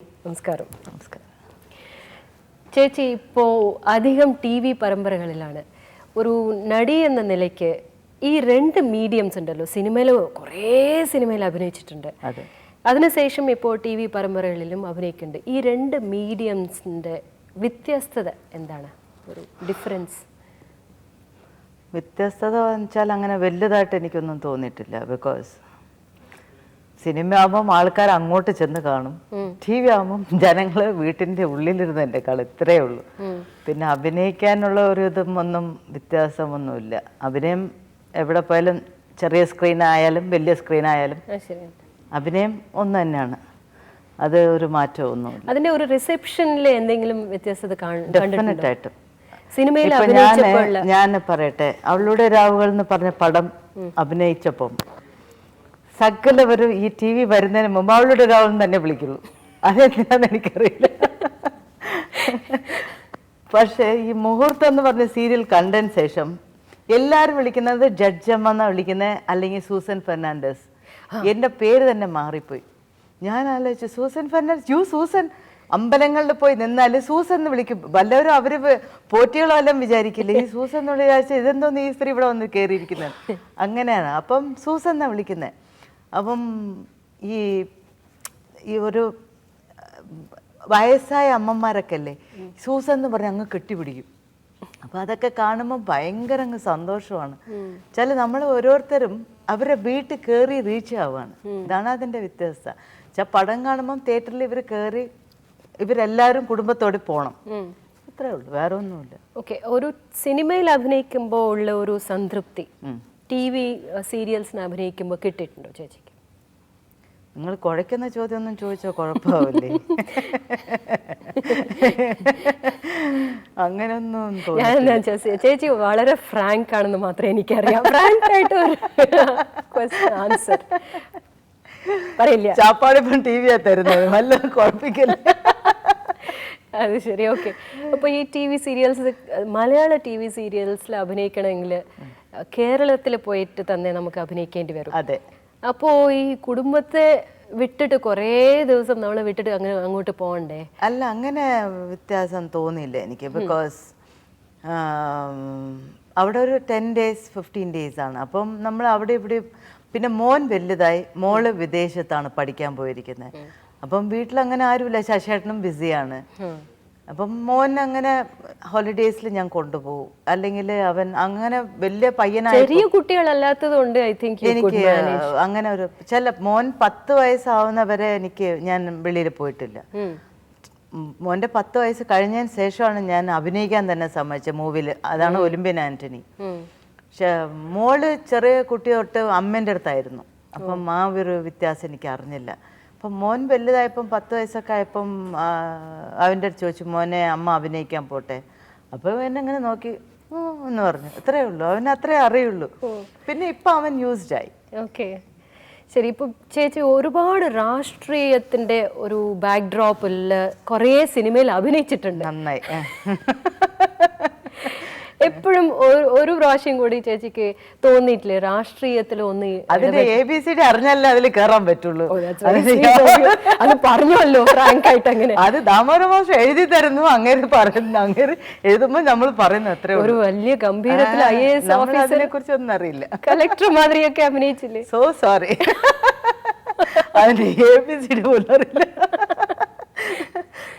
നമസ്കാരം. ചേച്ചി ഇപ്പോൾ അധികം TV പരമ്പരകളിലാണ്. ഒരു നടി എന്ന നിലയ്ക്ക് ഈ രണ്ട് മീഡിയംസ് ഉണ്ടല്ലോ, സിനിമയിൽ കുറേ സിനിമയിൽ അഭിനയിച്ചിട്ടുണ്ട്, അതിനുശേഷം ഇപ്പോൾ TV പരമ്പരകളിലും അഭിനയിക്കുന്നുണ്ട്. ഈ രണ്ട് മീഡിയംസിൻ്റെ വ്യത്യസ്തത എന്താണ്, ഒരു ഡിഫറൻസ്? വ്യത്യസ്തത വെച്ചാൽ അങ്ങനെ വലുതായിട്ട് എനിക്കൊന്നും തോന്നിയിട്ടില്ല. ബിക്കോസ് സിനിമ ആകുമ്പം ആൾക്കാർ അങ്ങോട്ട് ചെന്ന് കാണും, TV ആകുമ്പം ജനങ്ങൾ വീട്ടിൻ്റെ ഉള്ളിലിരുന്ന് എൻ്റെ കളി, ഇത്രയേ ഉള്ളൂ. പിന്നെ അഭിനയിക്കാനുള്ള ഒരു ഇതും ഒന്നും വ്യത്യാസമൊന്നുമില്ല. അഭിനയം എവിടെ പോയാലും, ചെറിയ സ്ക്രീനായാലും വലിയ സ്ക്രീനായാലും അഭിനയം ഒന്ന് തന്നെയാണ്. അത് ഒരു മാറ്റമൊന്നുമില്ല. അതിൻ്റെ ഒരു റിസപ്ഷനിൽ എന്തെങ്കിലും വ്യത്യസ്തത ഡെഫിനറ്റായിട്ടും. സിനിമയിൽ ഞാൻ പറയട്ടെ, അവളുടെ രാവുകൾ എന്ന് പറഞ്ഞ പടം അഭിനയിച്ചപ്പം സകലവരും ഈ TV വരുന്നതിന് മുമ്പ് അവളുടെ രാവുകൾ തന്നെ വിളിക്കുള്ളൂ. അതെന്തിനാന്ന് എനിക്കറിയില്ല. പക്ഷേ ഈ മുഹൂർത്തം എന്ന് പറഞ്ഞ സീരിയൽ കണ്ടതിന് ശേഷം എല്ലാവരും വിളിക്കുന്നത് ജഡ്ജമ്മ എന്നാണ് വിളിക്കുന്നത്, അല്ലെങ്കിൽ സൂസൻ ഫെർണാണ്ടസ്. എൻ്റെ പേര് തന്നെ മാറിപ്പോയി. ഞാൻ ആലോചിച്ചു, സൂസൻ ഫെർണാണ്ടസ്, സൂസൻ. അമ്പലങ്ങളിൽ പോയി നിന്നാൽ സൂസൻ എന്ന് വിളിക്കും. വല്ലവരും അവർ പോറ്റികളോ എല്ലാം വിചാരിക്കില്ല, ഈ സൂസൻ എന്ന് വിചാരിച്ച ഇതെന്തോന്ന് ഈ സ്ത്രീ ഇവിടെ വന്ന് കയറിയിരിക്കുന്നത്. അങ്ങനെയാണ്. അപ്പം സൂസൻ എന്നാണ് വിളിക്കുന്നത്. അപ്പം ഈ ഒരു വയസ്സായ അമ്മമാരൊക്കെ അല്ലേ സൂസൻ എന്ന് പറഞ്ഞ് അങ്ങ് കെട്ടിപ്പിടിക്കും. അപ്പം അതൊക്കെ കാണുമ്പോൾ ഭയങ്കര അങ്ങ് സന്തോഷമാണ്. ചില നമ്മൾ ഓരോരുത്തരും അവരെ വീട്ടിൽ കയറി റീച്ച് ആവുകയാണ്. ഇതാണ് അതിൻ്റെ വ്യത്യസ്തത. പടം കാണുമ്പം തിയേറ്ററിൽ ഇവർ കയറി ഇവരെല്ലാവരും കുടുംബത്തോടെ പോകണം, അത്രേ ഉള്ളൂ, വേറെ ഒന്നുമില്ല. ഓക്കെ, ഒരു സിനിമയിൽ അഭിനയിക്കുമ്പോൾ ഉള്ള ഒരു സംതൃപ്തി TV സീരിയൽസിന് അഭിനയിക്കുമ്പോൾ കിട്ടിയിട്ടുണ്ടോ ചേച്ചിക്ക്? നിങ്ങൾ കുഴയ്ക്കുന്ന ചോദ്യം ഒന്നും ചോദിച്ചോ കുഴപ്പമാവില്ലേ? അങ്ങനെയൊന്നും ചേച്ചി വളരെ ഫ്രാങ്ക് ആണെന്ന് മാത്രമേ എനിക്കറിയാം. ഫ്രാങ്ക് ആയിട്ട് ആൻസർ പറയില്ല. ചാപ്പാട് ഇപ്പം TV തരുന്നത്, വല്ല കുഴപ്പിക്കില്ല. അത് ശരി. ഓക്കെ, അപ്പോൾ ഈ TV സീരിയൽസ്, മലയാള TV സീരിയൽസിൽ അഭിനയിക്കണമെങ്കിൽ കേരളത്തിൽ പോയിട്ട് തന്നെ നമുക്ക് അഭിനയിക്കേണ്ടി വരും. അതെ. അപ്പോൾ ഈ കുടുംബത്തെ വിട്ടിട്ട് കുറേ ദിവസം നമ്മൾ വിട്ടിട്ട് അങ്ങോട്ട് പോകണ്ടേ? അല്ല, അങ്ങനെ വ്യത്യാസം തോന്നിയില്ല എനിക്ക്. ബിക്കോസ് അവിടെ ഒരു 10 days 15 days ആണ്. അപ്പം നമ്മൾ അവിടെ ഇവിടെ, പിന്നെ മോൻ വലുതായി, മോള് വിദേശത്താണ് പഠിക്കാൻ പോയിരിക്കുന്നത്. അപ്പം വീട്ടിലങ്ങനെ ആരുമില്ല, ശശേട്ടനും ബിസിയാണ്. അപ്പം മോൻ അങ്ങനെ ഹോളിഡേയ്സിൽ ഞാൻ കൊണ്ടുപോകും. അല്ലെങ്കിൽ അവൻ അങ്ങനെ വലിയ പയ്യനായി, ചെറിയ കുട്ടികളല്ലാത്തതുകൊണ്ട് ഐ തിങ്ക് എനിക്ക് അങ്ങനെ ഒരു മോൻ 10 വയസ്സാവുന്നവരെ ഞാൻ വെളിയിൽ പോയിട്ടില്ല. മോൻ്റെ 10 വയസ്സ് കഴിഞ്ഞതിന് ശേഷമാണ് ഞാൻ അഭിനയിക്കാൻ തന്നെ സമ്മതിച്ചത് മൂവിയിൽ. അതാണ് ഒളിമ്പ്യൻ ആന്റണി. പക്ഷെ മോള് ചെറിയ കുട്ടി തൊട്ട് അമ്മേൻ്റെ അടുത്തായിരുന്നു. അപ്പം ആ ഒരു വ്യത്യാസം എനിക്ക് അറിഞ്ഞില്ല. അപ്പം മോൻ വലുതായപ്പം 10 വയസ്സൊക്കെ ആയപ്പം അവൻ്റെ അടുത്ത് ചോദിച്ചു, മോനെ അമ്മ അഭിനയിക്കാൻ പോട്ടെ? അപ്പോൾ എന്നെ അങ്ങനെ നോക്കി എന്ന് പറഞ്ഞു. അത്രേ ഉള്ളൂ, അവന് അത്രേ അറിയുള്ളൂ. പിന്നെ ഇപ്പം അവൻ യൂസ്ഡായി. ഓക്കെ, ശരി. ഇപ്പം ചേച്ചി ഒരുപാട് രാഷ്ട്രീയത്തിൻ്റെ ഒരു ബാക്ക്ഡ്രോപ്പിൽ കുറേ സിനിമയിൽ അഭിനയിച്ചിട്ടുണ്ട്. നന്നായി. എപ്പോഴും ഒരു പ്രാവശ്യം കൂടി ചേച്ചിക്ക് തോന്നിയിട്ടില്ലേ രാഷ്ട്രീയത്തിൽ ഒന്ന്? അതിന്റെ ABCD അറിഞ്ഞാലേ അതിൽ കയറാൻ പറ്റുള്ളൂ. അത് പറഞ്ഞല്ലോ ഫ്രാങ്ക് ആയിട്ട്. അങ്ങനെ അത് ദാമോദരമാഷ് എഴുതി തരുന്നു, അങ്ങനെ പറയുന്നു, അങ്ങനെ എഴുതുമ്പോൾ നമ്മൾ പറയുന്നു. അത്രേ ഒരു വലിയ ഗംഭീരത്തിൽ IAS ഓഫീസറെ കുറിച്ചൊന്നും അറിയില്ല. കളക്ടർ മാതിരിയൊക്കെ അഭിനയിച്ചില്ലേ? സോ സോറി, അതിന്റെ ABCD പോലും അറിയില്ല.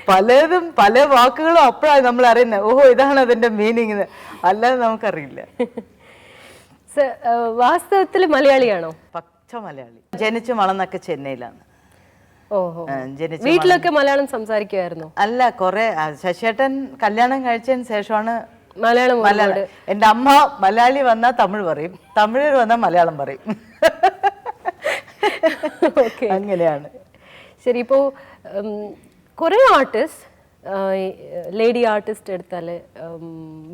പലതും പല വാക്കുകളും അപ്പോഴാണ് നമ്മൾ അറിയുന്നത്, ഓഹോ ഇതാണ് അതിന്റെ മീനിങ്, അല്ലാതെ നമുക്കറിയില്ല. വാസ്തവത്തിൽ മലയാളിയാണോ? പച്ച മലയാളി. ജനിച്ചു വളർന്നൊക്കെ ചെന്നൈയിലാണ്. ഓഹോ, വീട്ടിലൊക്കെ മലയാളം സംസാരിക്കുമായിരുന്നു? അല്ല, കുറെ ശശിയേട്ടൻ കല്യാണം കഴിച്ചതിന് ശേഷമാണ് മലയാളം. എൻ്റെ അമ്മ മലയാളി വന്നാൽ തമിഴ് പറയും, തമിഴർ വന്നാൽ മലയാളം പറയും. അങ്ങനെയാണ്. ശരി. ഇപ്പോൾ കുറേ ആർട്ടിസ്റ്റ്, ലേഡി ആർട്ടിസ്റ്റ് എടുത്താൽ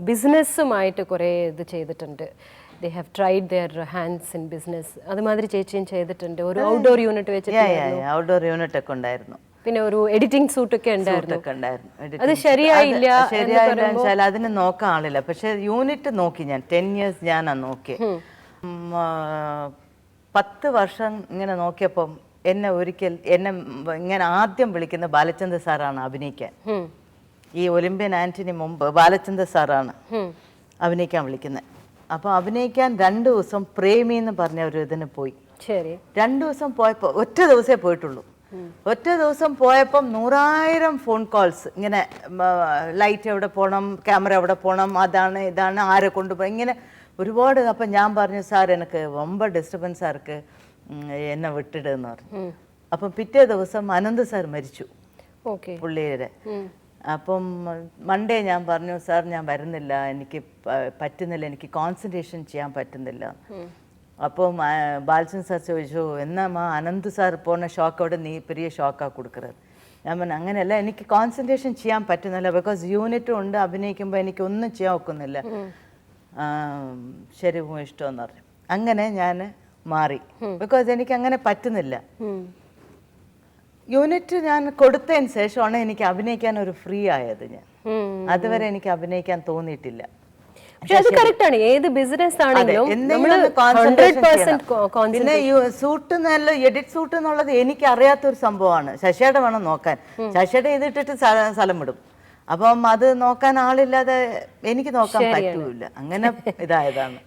ബിസിനസ്സുമായിട്ട് കുറേ ഇത് ചെയ്തിട്ടുണ്ട്. They have tried there hands in business. അതുമാതിരി ചേച്ചിയും ചെയ്തിട്ടുണ്ട്. ഒരു ഔട്ട്ഡോർ യൂണിറ്റ് വെച്ചിട്ട് ഔട്ട്ഡോർ യൂണിറ്റ് ഒക്കെ ഉണ്ടായിരുന്നു. പിന്നെ ഒരു എഡിറ്റിംഗ് സൂട്ടൊക്കെ ഉണ്ടായിരുന്നു. അത് ശരിയായില്ല വെച്ചാൽ അതിന് നോക്കാൻ ആളില്ല. പക്ഷെ യൂണിറ്റ് നോക്കി ഞാൻ 10 years ഞാനാ നോക്കി. 10 വർഷം ഇങ്ങനെ നോക്കിയപ്പം എന്നെ ഇങ്ങനെ ആദ്യം വിളിക്കുന്ന ബാലചന്ദ്ര സാറാണ് അഭിനയിക്കാൻ. ഈ ഒളിമ്പ്യൻ ആന്റണി മുമ്പ് ബാലചന്ദ്ര സാറാണ് അഭിനയിക്കാൻ വിളിക്കുന്നത്. അപ്പോൾ അഭിനയിക്കാൻ 2 ദിവസം പ്രേമി എന്ന് പറഞ്ഞ ഒരു ഇതിന് പോയി. 2 ദിവസം പോയപ്പോൾ ഒറ്റ ദിവസമേ പോയിട്ടുള്ളൂ. ഒറ്റ ദിവസം പോയപ്പം 100,000 ഫോൺ കോൾസ്, ഇങ്ങനെ ലൈറ്റ് എവിടെ പോകണം, ക്യാമറ എവിടെ പോകണം, അതാണ് ഇതാണ്, ആരെ കൊണ്ടുപോയി, ഇങ്ങനെ ഒരുപാട്. അപ്പം ഞാൻ പറഞ്ഞു, സാർ എനിക്ക് ரொம்ப ഡിസ്റ്റർബൻസ് ആർക്ക്, എന്നെ വിട്ടിടുന്ന് പറഞ്ഞു. അപ്പം പിറ്റേ ദിവസം അനന്ത് സാർ മരിച്ചു പുള്ളിയുടെ. അപ്പം മൺഡേ ഞാൻ പറഞ്ഞു, സാർ ഞാൻ വരുന്നില്ല, എനിക്ക് പറ്റുന്നില്ല, എനിക്ക് കോൺസെൻട്രേഷൻ ചെയ്യാൻ പറ്റുന്നില്ല. അപ്പം ബാലചന്ദ്രൻ സാർ ചോദിച്ചു, എന്നാ അനന്ത് സാർ പോണ ഷോക്കോടെ നീ പെരിയ ഷോക്കാ കൊടുക്കുന്നത്. ഞാൻ പറഞ്ഞു, അങ്ങനെയല്ല, എനിക്ക് കോൺസെൻട്രേഷൻ ചെയ്യാൻ പറ്റുന്നില്ല, ബിക്കോസ് യൂണിറ്റും ഉണ്ട്, അഭിനയിക്കുമ്പോൾ എനിക്കൊന്നും ചെയ്യാൻ ഒക്കുന്നില്ല. ശരി, ഇഷ്ടമെന്ന് പറഞ്ഞു. അങ്ങനെ ഞാൻ മാറി, ബിക്കോസ് എനിക്ക് അങ്ങനെ പറ്റുന്നില്ല. യൂണിറ്റ് ഞാൻ കൊടുത്തതിന് ശേഷമാണ് എനിക്ക് അഭിനയിക്കാൻ ഒരു ഫ്രീ ആയത്. ഞാൻ അതുവരെ എനിക്ക് അഭിനയിക്കാൻ തോന്നിയിട്ടില്ല. ഏത് ബിസിനസ് ആണെങ്കിലും പിന്നെ സൂട്ട് നല്ല എഡിറ്റ് സൂട്ട് എന്നുള്ളത് എനിക്ക് അറിയാത്തൊരു സംഭവമാണ്. ശശിയുടെ വേണം നോക്കാൻ. ശശിയുടെ ഇതിട്ടിട്ട് സ്ഥലം വിടും. അപ്പം അത് നോക്കാൻ ആളില്ലാതെ എനിക്ക് നോക്കാൻ പറ്റൂല. അങ്ങനെ ഇതായതാണ്.